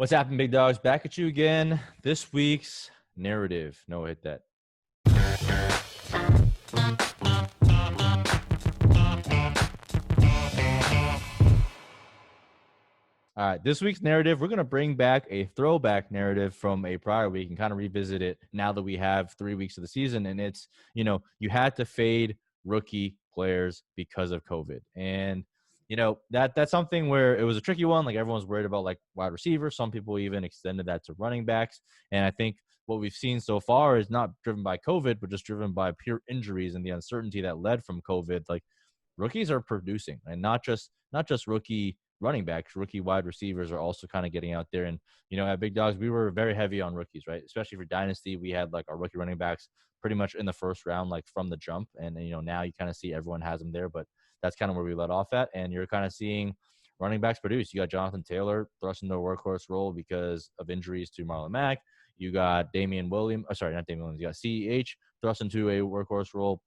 What's happening, big dogs? Back at you again. This week's narrative. No, hit that. All right, this week's narrative, we're going to bring back a throwback narrative from a prior week and kind of revisit it now that we have 3 weeks of the season. And it's, you had to fade rookie players because of COVID. And, that's something where it was a tricky one. Like everyone's worried about like wide receivers. Some people even extended that to running backs. And I think what we've seen so far is not driven by COVID, but just driven by pure injuries and the uncertainty that led from COVID. Like rookies are producing, and not just rookie running backs, rookie wide receivers are also kind of getting out there. And, at Big Dogs, we were very heavy on rookies, right? Especially for Dynasty, we had like our rookie running backs pretty much in the first round, like from the jump. And, now you kind of see everyone has them there, but that's kind of where we let off at. And you're kind of seeing running backs produce. You got Jonathan Taylor thrust into a workhorse role because of injuries to Marlon Mack. You got Damian Williams. Oh, sorry, not Damian Williams. You got CEH thrust into a workhorse role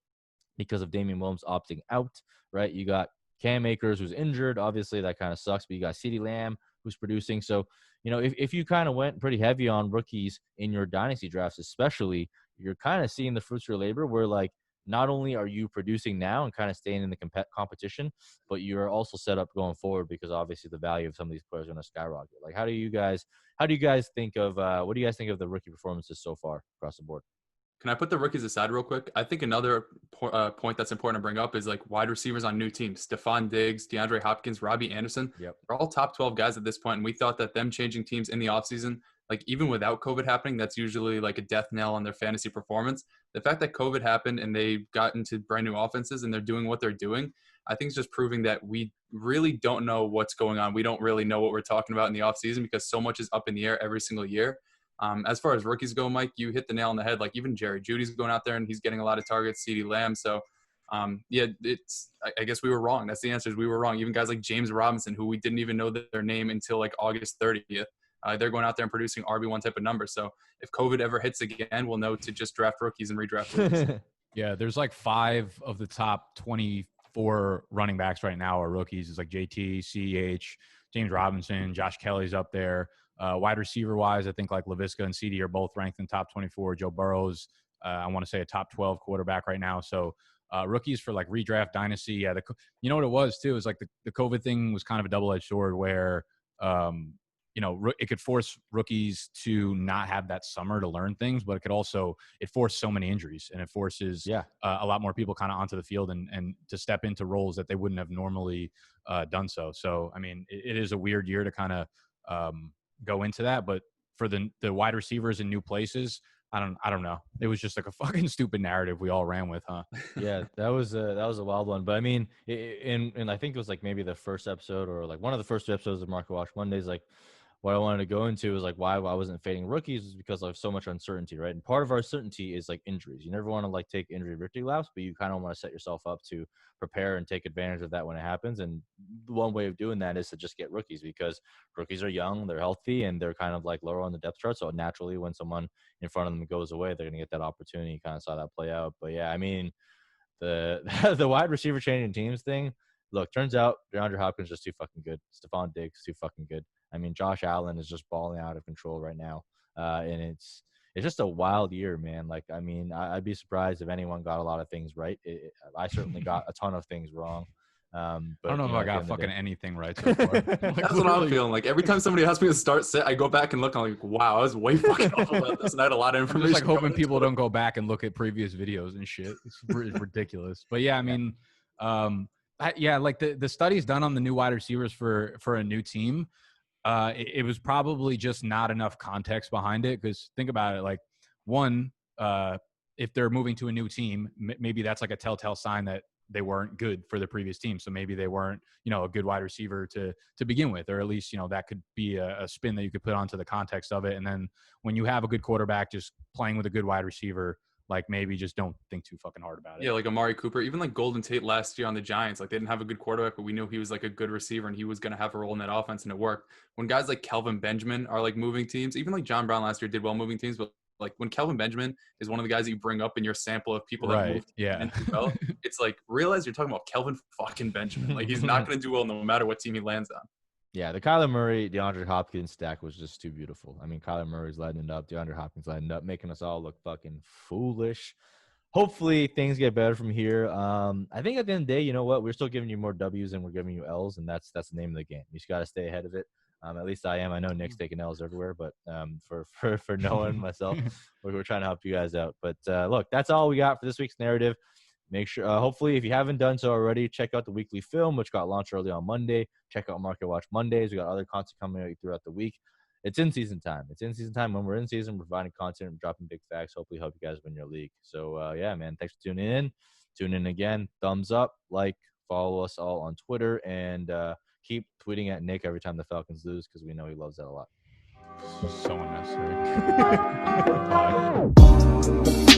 because of Damian Williams opting out, right? You got Cam Akers, who's injured. Obviously, that kind of sucks. But you got CeeDee Lamb, who's producing. So, if you kind of went pretty heavy on rookies in your dynasty drafts, especially, you're kind of seeing the fruits of your labor where, like, not only are you producing now and kind of staying in the competition, but you're also set up going forward because obviously the value of some of these players are going to skyrocket. Like, how do you guys think of what do you guys think of the rookie performances so far across the board? Can I put the rookies aside real quick? I think another point that's important to bring up is like wide receivers on new teams. Stephon Diggs, DeAndre Hopkins, Robbie Anderson. Yep. They're all top 12 guys at this point. And we thought that them changing teams in the offseason, like even without COVID happening, that's usually like a death knell on their fantasy performance. The fact that COVID happened and they got into brand new offenses and they're doing what they're doing, I think it's just proving that we really don't know what's going on. We don't really know what we're talking about in the offseason because so much is up in the air every single year. As far as rookies go, Mike, you hit the nail on the head. Like even Jerry Jeudy's going out there and he's getting a lot of targets, CeeDee Lamb. So, I guess we were wrong. That's the answer is we were wrong. Even guys like James Robinson, who we didn't even know their name until like August 30th, they're going out there and producing RB1 type of numbers. So if COVID ever hits again, we'll know to just draft rookies and redraft rookies. Yeah, there's like 5 of the top 24 running backs right now are rookies. It's like JT, CEH, James Robinson, Josh Kelly's up there. Wide receiver wise, I think like LaVisca and CD are both ranked in top 24. Joe Burrow's, I want to say a top 12 quarterback right now. So rookies for like redraft dynasty. Yeah. You know what it was too, is like the COVID thing was kind of a double-edged sword where, it could force rookies to not have that summer to learn things, but it forced so many injuries and it forces a lot more people kind of onto the field and to step into roles that they wouldn't have normally done so. So, I mean, it is a weird year to kind of, go into that, but for the wide receivers in new places, I don't know. It was just like a fucking stupid narrative we all ran with, huh? Yeah, that was a wild one. But I mean, and I think it was like maybe the first episode or like one of the first 2 episodes of Market Watch Mondays, like what I wanted to go into is like why I wasn't fading rookies is because of so much uncertainty, right? And part of our certainty is like injuries. You never want to like take injury victory laps, but you kind of want to set yourself up to prepare and take advantage of that when it happens. And one way of doing that is to just get rookies because rookies are young, they're healthy, and they're kind of like lower on the depth chart. So naturally, when someone in front of them goes away, they're going to get that opportunity. Kind of saw that play out. But yeah, I mean, the the wide receiver changing teams thing. Look, turns out DeAndre Hopkins is just too fucking good. Stephon Diggs too fucking good. I mean, Josh Allen is just balling out of control right now, and it's just a wild year, man. Like, I mean, I'd be surprised if anyone got a lot of things right. I certainly got a ton of things wrong. But I don't know if I got fucking anything right so far. Like, that's what I'm feeling. Like every time somebody asks me to start sit, I go back and look. I'm like, wow, I was way fucking off about this, and I had a lot of information. I'm just like hoping people don't go back and look at previous videos and shit. It's ridiculous. But yeah, I mean, like the studies done on the new wide receivers for a new team. It was probably just not enough context behind it because think about it. Like one, if they're moving to a new team, maybe that's like a telltale sign that they weren't good for the previous team. So maybe they weren't, a good wide receiver to begin with, or at least, that could be a spin that you could put onto the context of it. And then when you have a good quarterback just playing with a good wide receiver, like maybe just don't think too fucking hard about it. Yeah, like Amari Cooper, even like Golden Tate last year on the Giants, like they didn't have a good quarterback, but we knew he was like a good receiver and he was going to have a role in that offense and it worked. When guys like Kelvin Benjamin are like moving teams, even like John Brown last year did well moving teams, but like when Kelvin Benjamin is one of the guys that you bring up in your sample of people that moved well, it's like realize you're talking about Kelvin fucking Benjamin. Like he's not going to do well no matter what team he lands on. Yeah, the Kyler Murray, DeAndre Hopkins stack was just too beautiful. I mean, Kyler Murray's lighting it up, DeAndre Hopkins lighting it up, making us all look fucking foolish. Hopefully things get better from here. I think at the end of the day, you know what? We're still giving you more W's than we're giving you L's, and that's the name of the game. You just got to stay ahead of it. At least I am. I know Nick's taking L's everywhere, but for Noah and myself, we're trying to help you guys out. But look, that's all we got for this week's narrative. Make sure, hopefully, if you haven't done so already, check out the weekly film, which got launched early on Monday. Check out Market Watch Mondays. We got other content coming out throughout the week. It's in season time. It's in season time. When we're in season, we're providing content, we're dropping big facts. Hopefully, help you guys win your league. So, yeah, man, thanks for tuning in. Tune in again. Thumbs up, like, follow us all on Twitter, and keep tweeting at Nick every time the Falcons lose because we know he loves that a lot. So unnecessary. Bye.